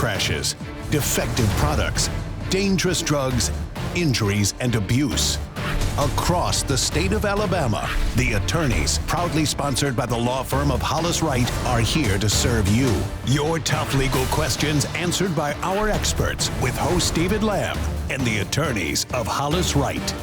crashes, defective products, dangerous drugs, injuries, and abuse. Across the state of Alabama, the attorneys, proudly sponsored by the law firm of Hollis, Wright, are here to serve you. Your tough legal questions answered by our experts with host David Lamb and the attorneys of Hollis, Wright.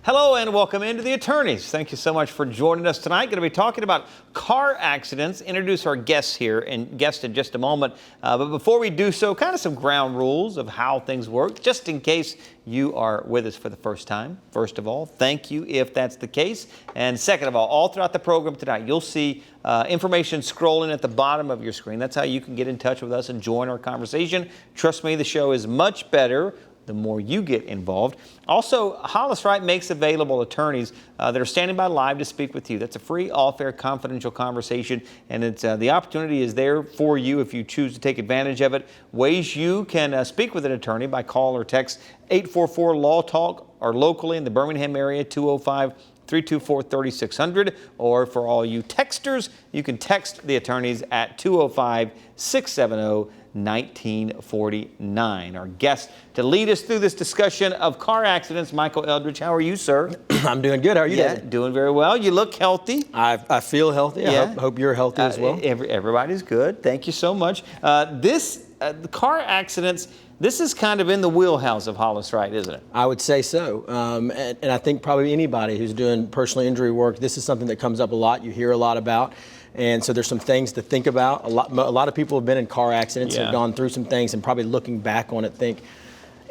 Hello and welcome into the attorneys. Thank you so much for joining us tonight. Going to be talking about car accidents. Introduce our guests here and guest in just a moment. But before we do so, kind of some ground rules of how things work, just in case you are with us for the first time. First of all, thank you if that's the case. And second of all throughout the program tonight, you'll see information scrolling at the bottom of your screen. That's how you can get in touch with us and join our conversation. Trust me, the show is much better the more you get involved. Also, Hollis Wright makes available attorneys that are standing by live to speak with you. That's a free, all-fair, confidential conversation, and it's the opportunity is there for you if you choose to take advantage of it. Ways you can speak with an attorney by call or text 844-LAW-TALK or locally in the Birmingham area 205-324-3600, or for all you texters, you can text the attorneys at 205-670-1949. Our guest to lead us through this discussion of car accidents, Michael Eldridge. How are you, sir? I'm doing good. How are you, David? Doing very well. You look healthy. I feel healthy. Yeah. I hope you're healthy as well. Everybody's good. Thank you so much. The car accidents, this is kind of in the wheelhouse of Hollis Wright, isn't it? I would say so. And I think probably anybody who's doing personal injury work, this is something that comes up a lot. You hear a lot about. And so there's some things to think about. A lot of people have been in car accidents, have gone through some things, and probably looking back on it think,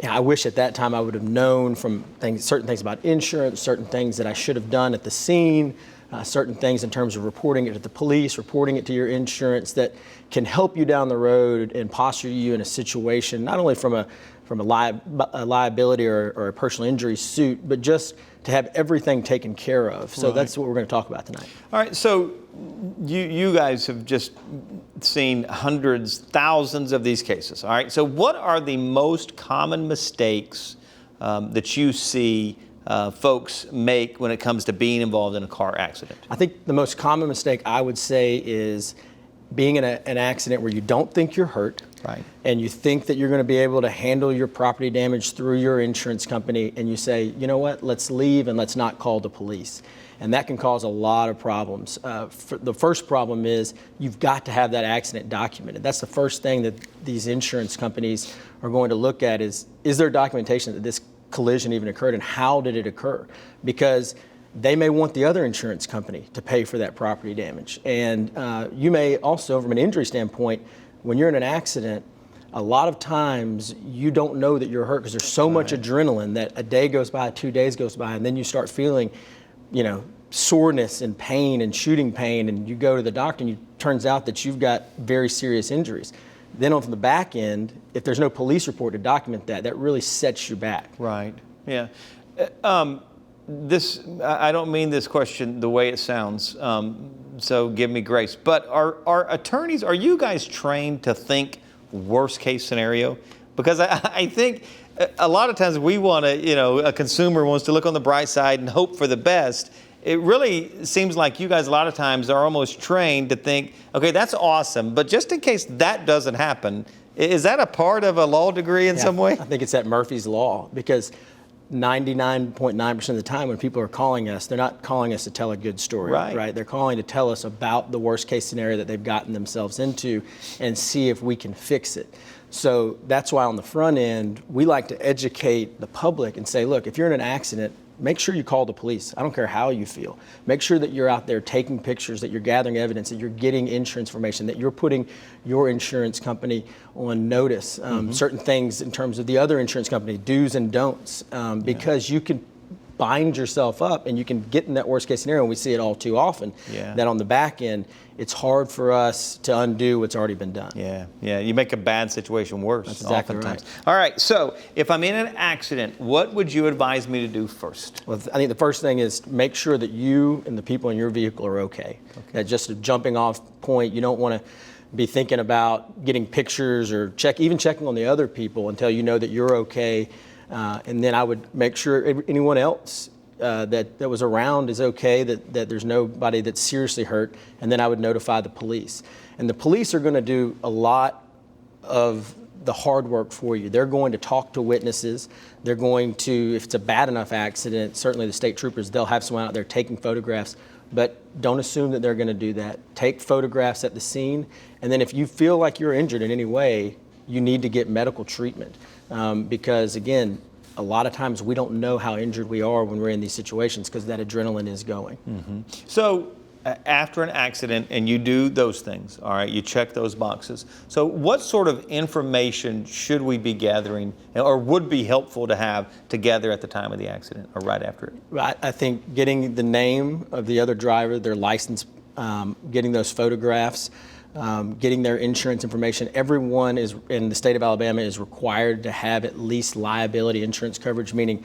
I wish at that time I would have known from certain things about insurance, certain things that I should have done at the scene, certain things in terms of reporting it to the police, reporting it to your insurance that can help you down the road and posture you in a situation, not only from a liability or a personal injury suit, but just to have everything taken care of. So that's what we're going to talk about tonight. All right, so you guys have just seen hundreds, thousands of these cases. All right, so what are the most common mistakes that you see folks make when it comes to being involved in a car accident? I think the most common mistake I would say is being in an accident where you don't think you're hurt, right, and you think that you're going to be able to handle your property damage through your insurance company, and you say, you know what, let's leave and let's not call the police. And that can cause a lot of problems. The first problem is you've got to have that accident documented. That's the first thing that these insurance companies are going to look at is there documentation that this collision even occurred, and how did it occur? Because they may want the other insurance company to pay for that property damage. And you may also, from an injury standpoint, when you're in an accident, a lot of times you don't know that you're hurt because there's so much adrenaline that a day goes by, 2 days goes by, and then you start feeling, soreness and pain and shooting pain, and you go to the doctor and it turns out that you've got very serious injuries. Then on the back end, if there's no police report to document that, that really sets you back. Right, yeah. I don't mean this question the way it sounds, so give me grace. But are attorneys, are you guys trained to think worst case scenario? Because I think a lot of times we want to, a consumer wants to look on the bright side and hope for the best. It really seems like you guys a lot of times are almost trained to think, okay, that's awesome, but just in case that doesn't happen, is that a part of a law degree in some way? I think it's that Murphy's Law, because 99.9% of the time when people are calling us, they're not calling us to tell a good story, right? They're calling to tell us about the worst case scenario that they've gotten themselves into and see if we can fix it. So that's why on the front end, we like to educate the public and say, look, if you're in an accident, make sure you call the police. I don't care how you feel. Make sure that you're out there taking pictures, that you're gathering evidence, that you're getting insurance information, that you're putting your insurance company on notice. Certain things in terms of the other insurance company, do's and don'ts, because you can bind yourself up and you can get in that worst case scenario, and we see it all too often, that on the back end, it's hard for us to undo what's already been done. Yeah, you make a bad situation worse. That's exactly oftentimes. right. All right, so if I'm in an accident, what would you advise me to do first? Well, I think the first thing is make sure that you and the people in your vehicle are okay. That's just a jumping off point. You don't want to be thinking about getting pictures or even checking on the other people until you know that you're okay. And then I would make sure anyone else that was around is okay, that there's nobody that's seriously hurt, and then I would notify the police. And the police are going to do a lot of the hard work for you. They're going to talk to witnesses. They're going to, if it's a bad enough accident, certainly the state troopers, they'll have someone out there taking photographs, but don't assume that they're going to do that. Take photographs at the scene, and then if you feel like you're injured in any way, you need to get medical treatment. Because again, a lot of times we don't know how injured we are when we're in these situations because that adrenaline is going. Mm-hmm. So after an accident and you do those things, all right, you check those boxes. So what sort of information should we be gathering or would be helpful to have to gather at the time of the accident or right after it? I think getting the name of the other driver, their license, getting those photographs, getting their insurance information. Everyone is in the state of Alabama is required to have at least liability insurance coverage, meaning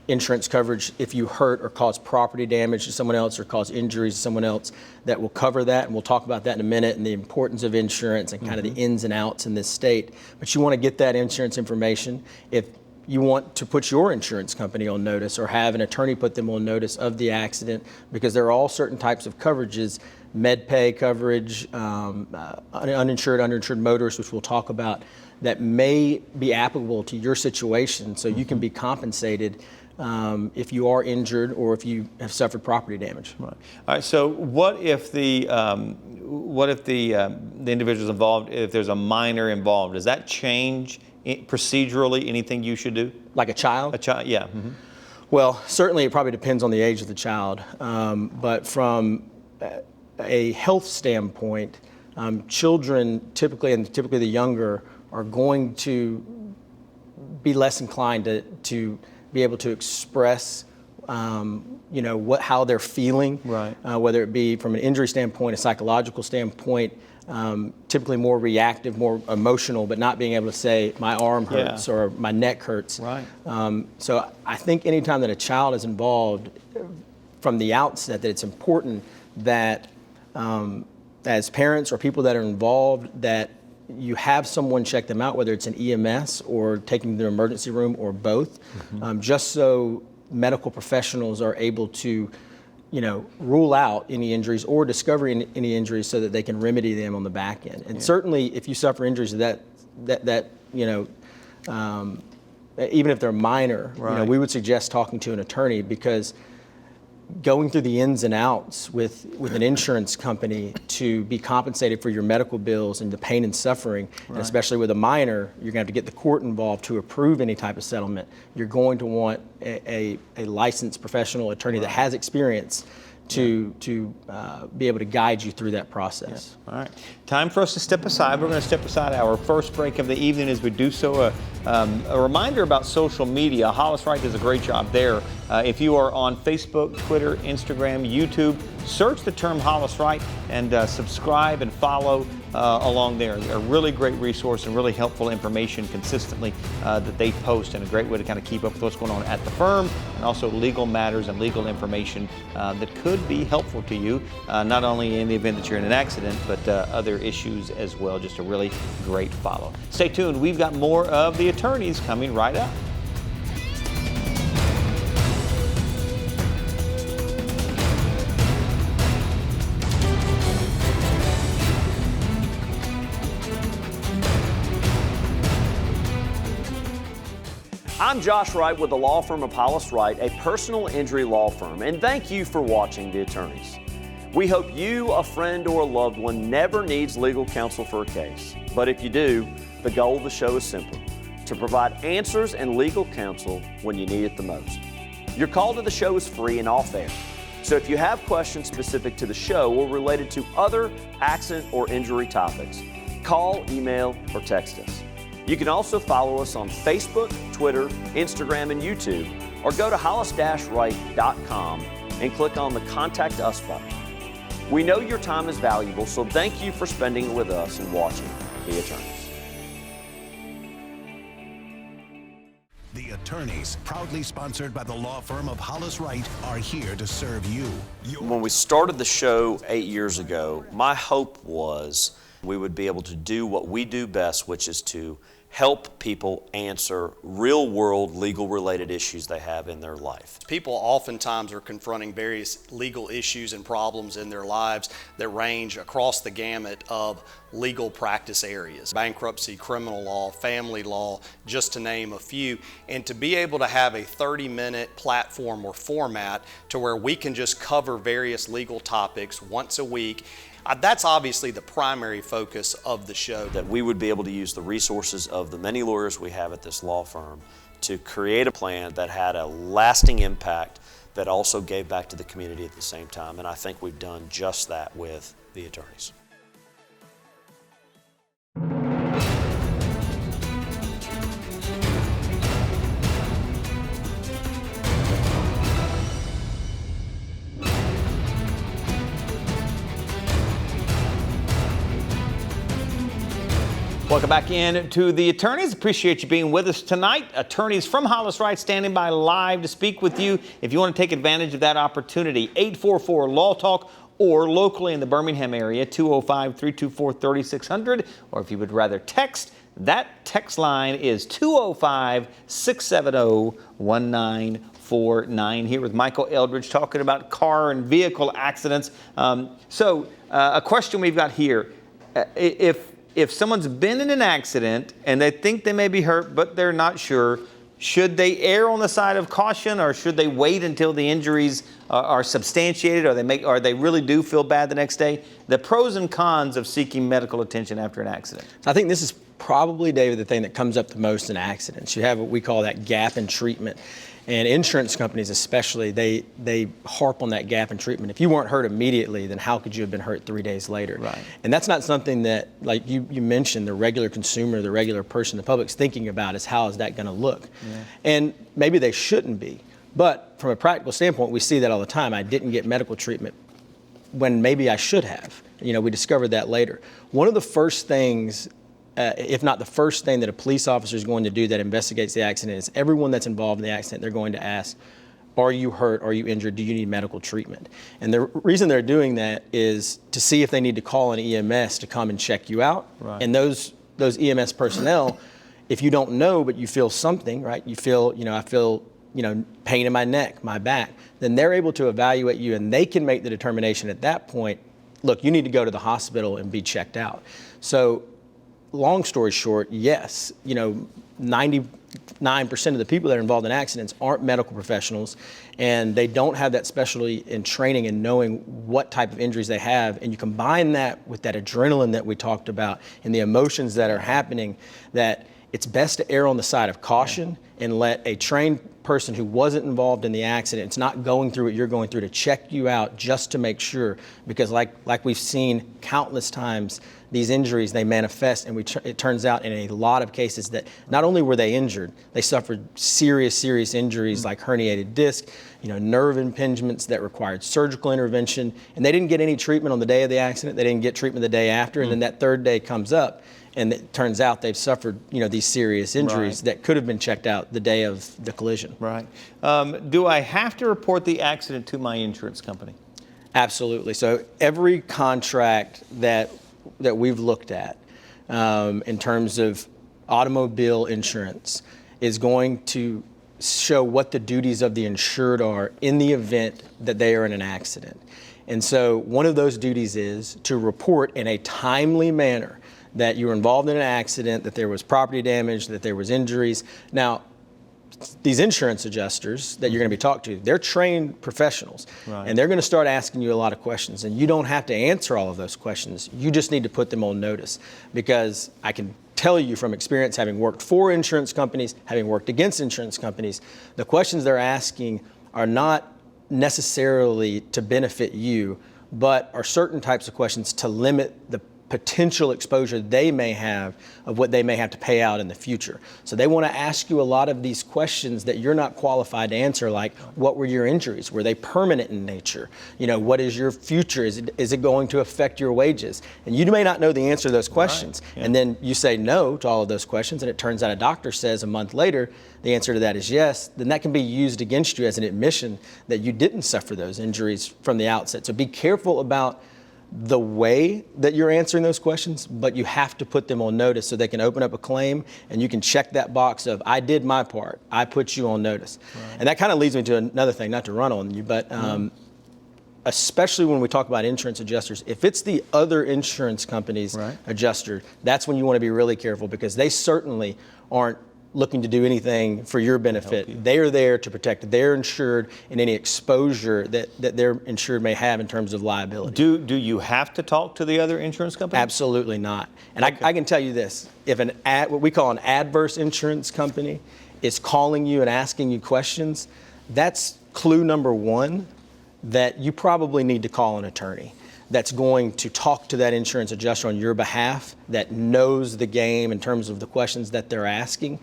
insurance coverage if you hurt or cause property damage to someone else or cause injuries to someone else, that will cover that. And we'll talk about that in a minute and the importance of insurance and kind of the ins and outs in this state. But you want to get that insurance information. If you want to put your insurance company on notice or have an attorney put them on notice of the accident, because there are all certain types of coverages, med pay coverage, uninsured, underinsured motorists, which we'll talk about, that may be applicable to your situation so you can be compensated if you are injured or if you have suffered property damage. Right. All right. So what if the individuals involved, if there's a minor involved, does that change procedurally anything you should do? Like a child? A child, yeah. Mm-hmm. Well, certainly it probably depends on the age of the child, but from a health standpoint, children typically, and typically the younger, are going to be less inclined to be able to express how they're feeling, right. Whether it be from an injury standpoint, a psychological standpoint, typically more reactive, more emotional, but not being able to say my arm hurts or my neck hurts. Right. So I think anytime that a child is involved from the outset, that it's important that as parents or people that are involved, that you have someone check them out, whether it's an EMS or taking them to the emergency room or both, just so medical professionals are able to, rule out any injuries or discover any injuries so that they can remedy them on the back end. And certainly, if you suffer injuries that even if they're minor, right. We would suggest talking to an attorney, because going through the ins and outs with an insurance company to be compensated for your medical bills and the pain and suffering, right. And especially with a minor, you're going to have to get the court involved to approve any type of settlement. You're going to want a licensed professional attorney, right. that has experience to be able to guide you through that process. Yeah. All right. Time for us to step aside. We're going to step aside our first break of the evening. As we do so, a reminder about social media. Hollis Wright does a great job there. If you are on Facebook, Twitter, Instagram, YouTube, search the term Hollis Wright and subscribe and follow along there. They're a really great resource and really helpful information consistently that they post, and a great way to kind of keep up with what's going on at the firm, and also legal matters and legal information that could be helpful to you, not only in the event that you're in an accident, but other issues as well. Just a really great follow. Stay tuned. We've got more of the attorneys coming right up. I'm Josh Wright with the law firm of Hollis Wright, a personal injury law firm, and thank you for watching The Attorneys. We hope you, a friend, or a loved one never needs legal counsel for a case. But if you do, the goal of the show is simple: to provide answers and legal counsel when you need it the most. Your call to the show is free and off air. So if you have questions specific to the show or related to other accident or injury topics, call, email, or text us. You can also follow us on Facebook, Twitter, Instagram, and YouTube, or go to hollis-wright.com and click on the Contact Us button. We know your time is valuable, so thank you for spending it with us and watching The Attorneys. The Attorneys, proudly sponsored by the law firm of Hollis Wright, are here to serve you. When we started the show 8 years ago, my hope was We would be able to do what we do best, which is to help people answer real-world legal-related issues they have in their life. People oftentimes are confronting various legal issues and problems in their lives that range across the gamut of legal practice areas. Bankruptcy, criminal law, family law, just to name a few. And to be able to have a 30-minute platform or format to where we can just cover various legal topics once a week, that's obviously the primary focus of the show. That we would be able to use the resources of the many lawyers we have at this law firm to create a plan that had a lasting impact that also gave back to the community at the same time. And I think we've done just that with the attorneys. Welcome back in to the attorneys. Appreciate you being with us tonight. Attorneys from Hollis Wright standing by live to speak with you. If you want to take advantage of that opportunity, 844-LAW-TALK or locally in the Birmingham area, 205-324-3600. Or if you would rather text, that text line is 205-670-1949. Here with Michael Eldridge talking about car and vehicle accidents. A question we've got here. If someone's been in an accident and they think they may be hurt, but they're not sure, should they err on the side of caution, or should they wait until the injuries are substantiated, or they really do feel bad the next day? The pros and cons of seeking medical attention after an accident. So I think this is probably, David, the thing that comes up the most in accidents. You have what we call that gap in treatment. And insurance companies especially, they harp on that gap in treatment. If you weren't hurt immediately, then how could you have been hurt 3 days later? Right. And that's not something that, like you mentioned, the regular consumer, the regular person, the public's thinking about is how is that going to look? Yeah. And maybe they shouldn't be. But from a practical standpoint, we see that all the time. I didn't get medical treatment when maybe I should have. We discovered that later. One of the first things, if not the first thing that a police officer is going to do that investigates the accident, is everyone that's involved in the accident, they're going to ask, are you hurt? Are you injured? Do you need medical treatment? And the reason they're doing that is to see if they need to call an EMS to come and check you out. Right. And those EMS personnel, if you don't know, but you feel something, right? You feel, I feel, pain in my neck, my back, then they're able to evaluate you, and they can make the determination at that point, look, you need to go to the hospital and be checked out. So long story short, yes, 99% of the people that are involved in accidents aren't medical professionals, and they don't have that specialty in training and knowing what type of injuries they have. And you combine that with that adrenaline that we talked about and the emotions that are happening, that it's best to err on the side of caution and let a trained person who wasn't involved in the accident, it's not going through what you're going through, to check you out just to make sure. Because like we've seen countless times, these injuries, they manifest, and it turns out in a lot of cases that not only were they injured, they suffered serious injuries like herniated disc, nerve impingements that required surgical intervention, and they didn't get any treatment on the day of the accident. They didn't get treatment the day after, and then that third day comes up, and it turns out they've suffered, these serious injuries that could have been checked out the day of the collision. Right. Do I have to report the accident to my insurance company? Absolutely. So every contract that we've looked at in terms of automobile insurance is going to show what the duties of the insured are in the event that they are in an accident. And so one of those duties is to report in a timely manner that you were involved in an accident, that there was property damage, that there was injuries. Now, these insurance adjusters that you're going to be talking to, they're trained professionals, and they're going to start asking you a lot of questions, and you don't have to answer all of those questions. You just need to put them on notice, because I can tell you from experience, having worked for insurance companies, having worked against insurance companies, the questions they're asking are not necessarily to benefit you, but are certain types of questions to limit the potential exposure they may have of what they may have to pay out in the future. So they want to ask you a lot of these questions that you're not qualified to answer, like what were your injuries? Were they permanent in nature? What is your future? Is it going to affect your wages? And you may not know the answer to those questions. Right. Yeah. And then you say no to all of those questions, and it turns out a doctor says a month later the answer to that is yes. Then that can be used against you as an admission that you didn't suffer those injuries from the outset. So be careful about the way that you're answering those questions, but you have to put them on notice so they can open up a claim and you can check that box of, I did my part, I put you on notice. Right. And that kind of leads me to another thing, not to run on you, but especially when we talk about insurance adjusters, if it's the other insurance company's adjuster, that's when you want to be really careful, because they certainly aren't looking to do anything for your benefit. They are there to protect their insured and any exposure that their insured may have in terms of liability. Do you have to talk to the other insurance company? Absolutely not. And I can tell you this, if what we call an adverse insurance company is calling you and asking you questions, that's clue number one that you probably need to call an attorney that's going to talk to that insurance adjuster on your behalf, that knows the game in terms of the questions that they're asking.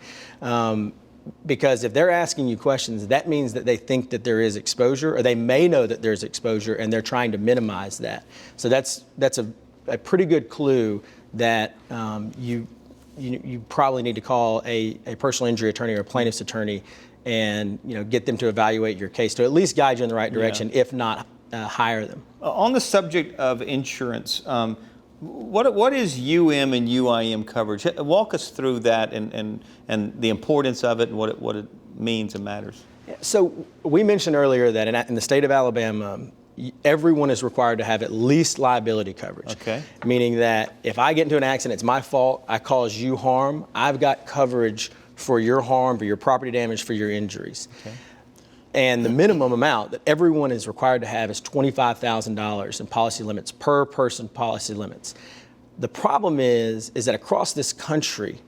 Because if they're asking you questions, that means that they think that there is exposure, or they may know that there's exposure and they're trying to minimize that. So that's a pretty good clue that you probably need to call a personal injury attorney or a plaintiff's attorney and get them to evaluate your case, to at least guide you in the right direction, if not hire them. On the subject of insurance, what is UM and UIM coverage? Walk us through that and the importance of it and what it means and matters. So we mentioned earlier that in the state of Alabama, everyone is required to have at least liability coverage. Okay. Meaning that if I get into an accident, it's my fault, I cause you harm, I've got coverage for your harm, for your property damage, for your injuries. Okay. And the minimum amount that everyone is required to have is $25,000 in policy limits, per person policy limits. The problem is that across this country,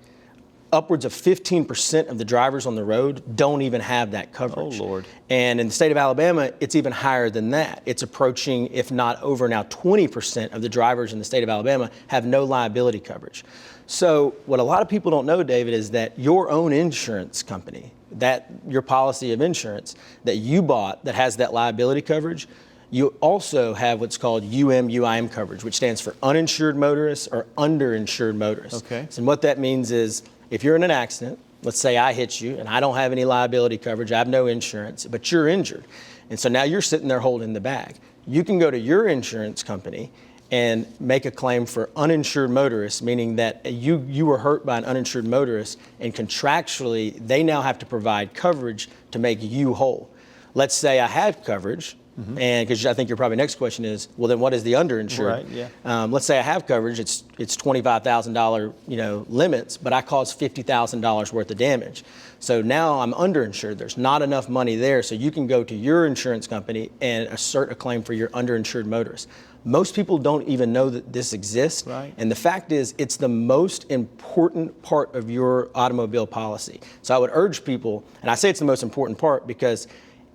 upwards of 15% of the drivers on the road don't even have that coverage. Oh, Lord. And in the state of Alabama, it's even higher than that. It's approaching, if not over now, 20% of the drivers in the state of Alabama have no liability coverage. So what a lot of people don't know, David, is that your own insurance company, that your policy of insurance that you bought that has that liability coverage, you also have what's called UM/UIM coverage, which stands for uninsured motorists or underinsured motorists. Okay. And what that means is, if you're in an accident, let's say I hit you and I don't have any liability coverage, I have no insurance, but you're injured. And so now you're sitting there holding the bag. You can go to your insurance company and make a claim for uninsured motorists, meaning that you were hurt by an uninsured motorist, and contractually they now have to provide coverage to make you whole. Let's say I have coverage, and because I think your probably next question is, well, then what is the underinsured? Right, yeah. Let's say I have coverage, it's $25,000 limits, but I caused $50,000 worth of damage. So now I'm underinsured. There's not enough money there, so you can go to your insurance company and assert a claim for your underinsured motorist. Most people don't even know that this exists. Right. And the fact is, it's the most important part of your automobile policy. So I would urge people, and I say it's the most important part because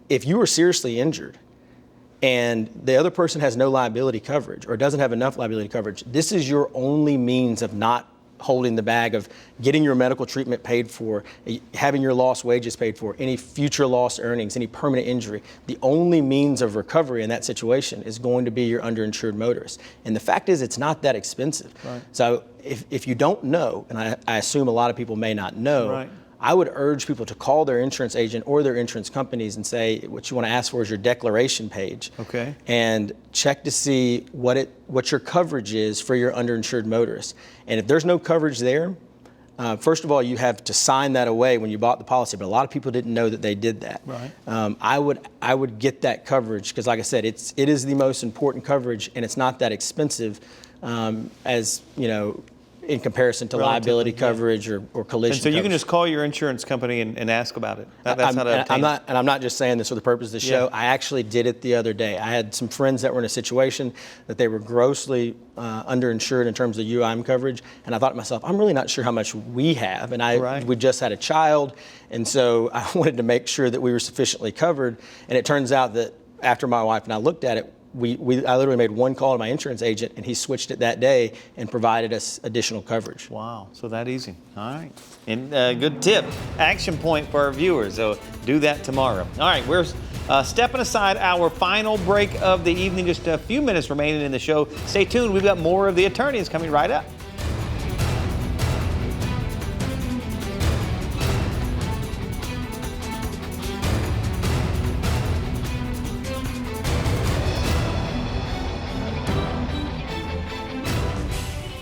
if you are seriously injured and the other person has no liability coverage or doesn't have enough liability coverage, this is your only means of not holding the bag of getting your medical treatment paid for, having your lost wages paid for, any future lost earnings, any permanent injury. The only means of recovery in that situation is going to be your underinsured motorist. And the fact is, it's not that expensive. Right. So if you don't know, and I assume a lot of people may not know, right, I would urge people to call their insurance agent or their insurance companies and say, what you want to ask for is your declaration page. Okay. And check to see what your coverage is for your underinsured motorist. And if there's no coverage there, first of all, you have to sign that away when you bought the policy, but a lot of people didn't know that they did that. Right. I would get that coverage because, like I said, it is the most important coverage, and it's not that expensive as in comparison to liability coverage or collision. And so you coverage. can just call your insurance company and ask about it. That's how to obtain it. I'm not just saying this for the purpose of the show. I actually did it the other day. I had some friends that were in a situation that they were grossly underinsured in terms of UIM coverage, and I thought to myself, I'm really not sure how much we have, and we just had a child, and so I wanted to make sure that we were sufficiently covered, and it turns out that after my wife and I looked at it, I literally made one call to my insurance agent, and he switched it that day and provided us additional coverage. Wow, so that easy. All right, and good tip, action point for our viewers. So do that tomorrow. All right, we're stepping aside our final break of the evening. Just a few minutes remaining in the show. Stay tuned. We've got more of the attorneys coming right up.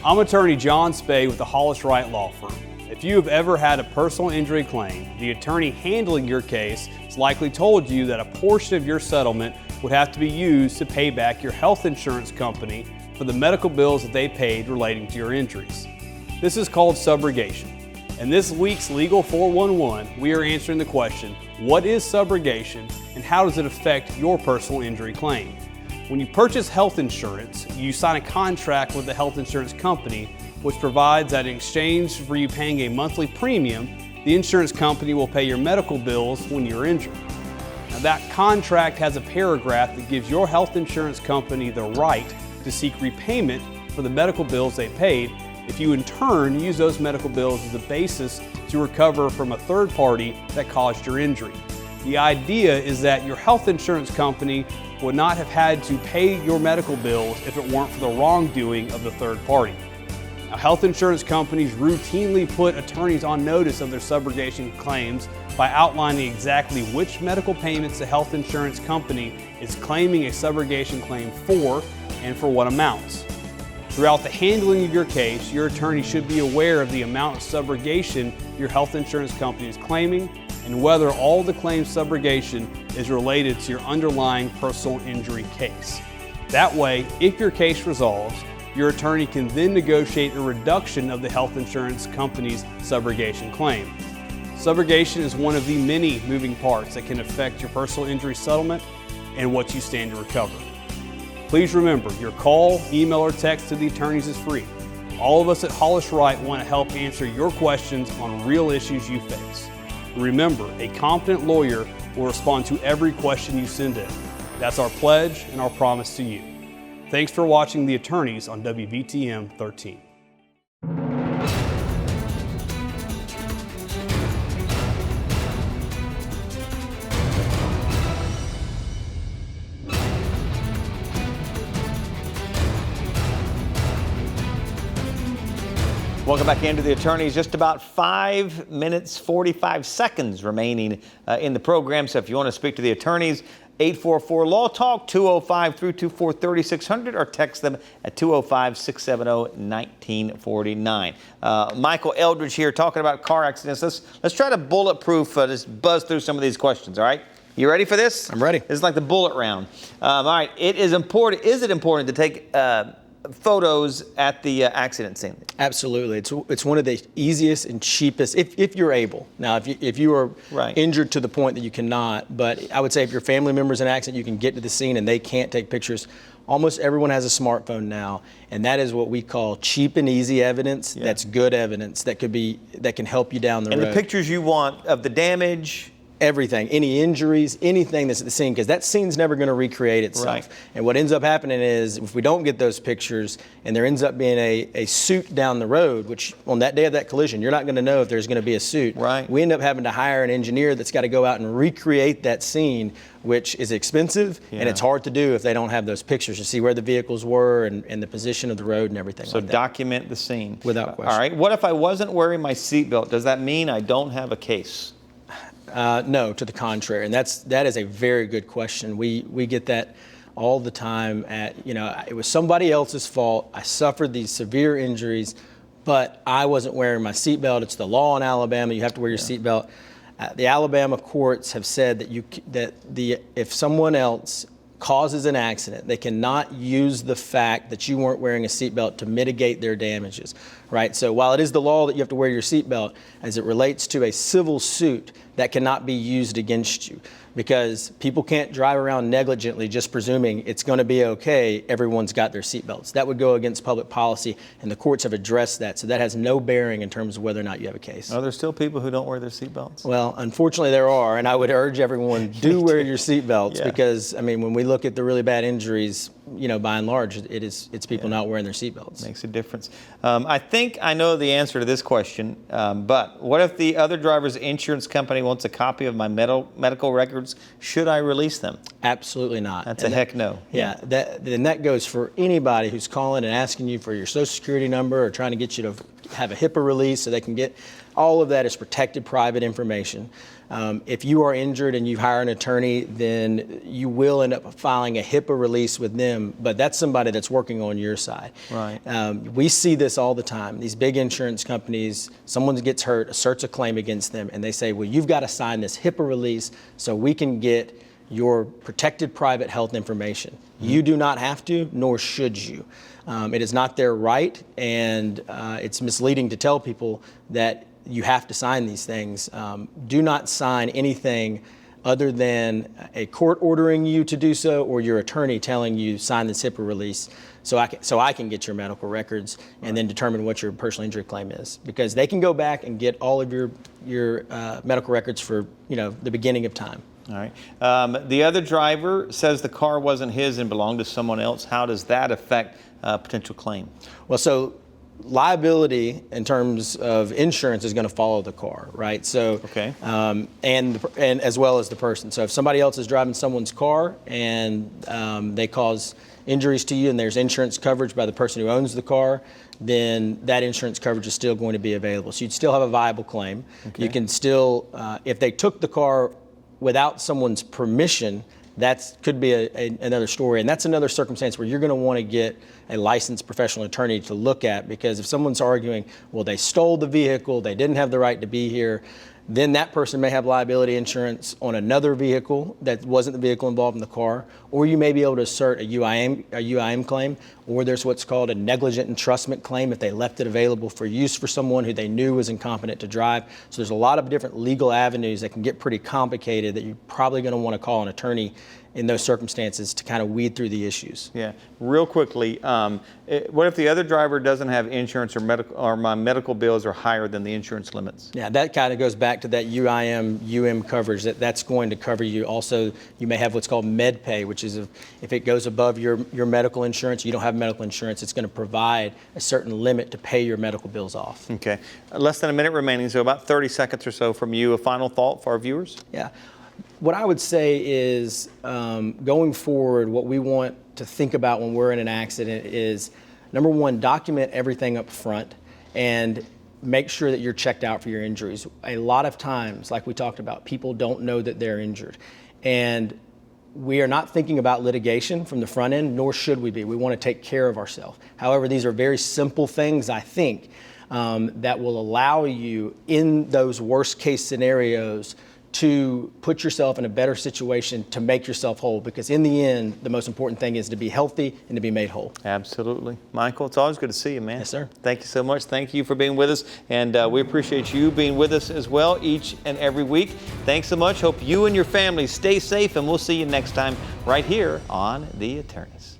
I'm attorney John Spade with the Hollis Wright Law Firm. If you have ever had a personal injury claim, the attorney handling your case has likely told you that a portion of your settlement would have to be used to pay back your health insurance company for the medical bills that they paid relating to your injuries. This is called subrogation. In this week's Legal 411, we are answering the question, what is subrogation and how does it affect your personal injury claim? When you purchase health insurance, you sign a contract with the health insurance company, which provides that in exchange for you paying a monthly premium, the insurance company will pay your medical bills when you're injured. Now, that contract has a paragraph that gives your health insurance company the right to seek repayment for the medical bills they paid if you in turn use those medical bills as a basis to recover from a third party that caused your injury. The idea is that your health insurance company would not have had to pay your medical bills if it weren't for the wrongdoing of the third party. Now, health insurance companies routinely put attorneys on notice of their subrogation claims by outlining exactly which medical payments the health insurance company is claiming a subrogation claim for and for what amounts. Throughout the handling of your case, your attorney should be aware of the amount of subrogation your health insurance company is claiming and whether all the claimed subrogation is related to your underlying personal injury case. That way, if your case resolves, your attorney can then negotiate a reduction of the health insurance company's subrogation claim. Subrogation is one of the many moving parts that can affect your personal injury settlement and what you stand to recover. Please remember, your call, email, or text to the attorneys is free. All of us at Hollis Wright want to help answer your questions on real issues you face. Remember, a competent lawyer will respond to every question you send in. That's our pledge and our promise to you. Thanks for watching The Attorneys on WVTM 13. Welcome back into The Attorneys. Just about 5 minutes, 45 seconds remaining in the program. So if you want to speak to the attorneys, 844-LAW-TALK, 205-324-3600, or text them at 205-670-1949. Michael Eldridge here talking about car accidents. Let's try to bulletproof, just buzz through some of these questions, all right? You ready for this? I'm ready. This is like the bullet round. All right, is it important to take photos at the accident scene? Absolutely. It's one of the easiest and cheapest, if you're able. Now, if you are injured to the point that you cannot, but I would say if your family member's in an accident, you can get to the scene and they can't take pictures. Almost everyone has a smartphone now, and that is what we call cheap and easy evidence. Yeah. That's good evidence that can help you down the road. And the pictures you want of the damage, everything, any injuries, anything that's at the scene, because that scene's never going to recreate itself. Right. And what ends up happening is if we don't get those pictures and there ends up being a suit down the road, which on that day of that collision, you're not going to know if there's going to be a suit. Right. We end up having to hire an engineer that's got to go out and recreate that scene, which is expensive, and it's hard to do if they don't have those pictures to see where the vehicles were and the position of the road and everything like that. So document the scene. Without question. All right. What if I wasn't wearing my seatbelt? Does that mean I don't have a case? No, to the contrary, and that is a very good question. We get that all the time. It was somebody else's fault. I suffered these severe injuries, but I wasn't wearing my seatbelt. It's the law in Alabama. You have to wear your seatbelt. The Alabama courts have said that if someone else causes an accident, they cannot use the fact that you weren't wearing a seatbelt to mitigate their damages, right? So while it is the law that you have to wear your seatbelt, as it relates to a civil suit, that cannot be used against you, because people can't drive around negligently just presuming it's going to be okay, everyone's got their seatbelts. That would go against public policy, and the courts have addressed that, so that has no bearing in terms of whether or not you have a case. Are there still people who don't wear their seatbelts? Well, unfortunately there are, and I would urge everyone, do wear your seatbelts, because, when we look at the really bad injuries, by and large, it's people not wearing their seatbelts. Makes a difference. I think I know the answer to this question, but what if the other driver's insurance company wants a copy of my medical records? Should I release them? Absolutely not. That's a heck no. Yeah, that goes for anybody who's calling and asking you for your Social Security number or trying to get you to have a HIPAA release so they can get, all of that is protected private information. If you are injured and you hire an attorney, then you will end up filing a HIPAA release with them, but that's somebody that's working on your side. Right. We see this all the time. These big insurance companies, someone gets hurt, asserts a claim against them, and they say, well, you've got to sign this HIPAA release so we can get your protected private health information. You do not have to, nor should you. It is not their right, and it's misleading to tell people that you have to sign these things. Do not sign anything other than a court ordering you to do so, or your attorney telling you sign this HIPAA release so I can get your medical records and then determine what your personal injury claim is. Because they can go back and get all of your medical records for the beginning of time. All right. The other driver says the car wasn't his and belonged to someone else. How does that affect a potential claim? Well, so liability in terms of insurance is going to follow the car, right? So, okay. And as well as the person. So if somebody else is driving someone's car and they cause injuries to you and there's insurance coverage by the person who owns the car, then that insurance coverage is still going to be available. So you'd still have a viable claim. Okay. You can still, if they took the car without someone's permission, that could be another story. And that's another circumstance where you're going to want to get a licensed professional attorney to look at, because if someone's arguing, well, they stole the vehicle, they didn't have the right to be here, then that person may have liability insurance on another vehicle that wasn't the vehicle involved in the car, or you may be able to assert a UIM claim, or there's what's called a negligent entrustment claim if they left it available for use for someone who they knew was incompetent to drive. So there's a lot of different legal avenues that can get pretty complicated that you're probably going to want to call an attorney in those circumstances to kind of weed through the issues. Yeah. Real quickly, what if the other driver doesn't have insurance or my medical bills are higher than the insurance limits? Yeah, that kind of goes back to that UM coverage. That's going to cover you. Also, you may have what's called med pay, which is if it goes above your medical insurance, you don't have medical insurance, it's going to provide a certain limit to pay your medical bills off. Okay. Less than a minute remaining, so about 30 seconds or so from you. A final thought for our viewers? Yeah. What I would say is going forward, what we want to think about when we're in an accident is, number one, document everything up front and make sure that you're checked out for your injuries. A lot of times, like we talked about, people don't know that they're injured. And we are not thinking about litigation from the front end, nor should we be. We want to take care of ourselves. However, these are very simple things, I think, that will allow you in those worst case scenarios to put yourself in a better situation to make yourself whole, because in the end, the most important thing is to be healthy and to be made whole. Absolutely. Michael, it's always good to see you, man. Yes, sir. Thank you so much. Thank you for being with us, and we appreciate you being with us as well each and every week. Thanks so much. Hope you and your family stay safe, and we'll see you next time right here on The Attorneys.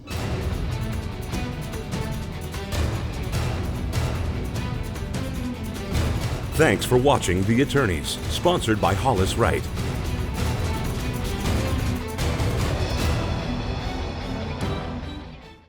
Thanks for watching The Attorneys, sponsored by Hollis Wright.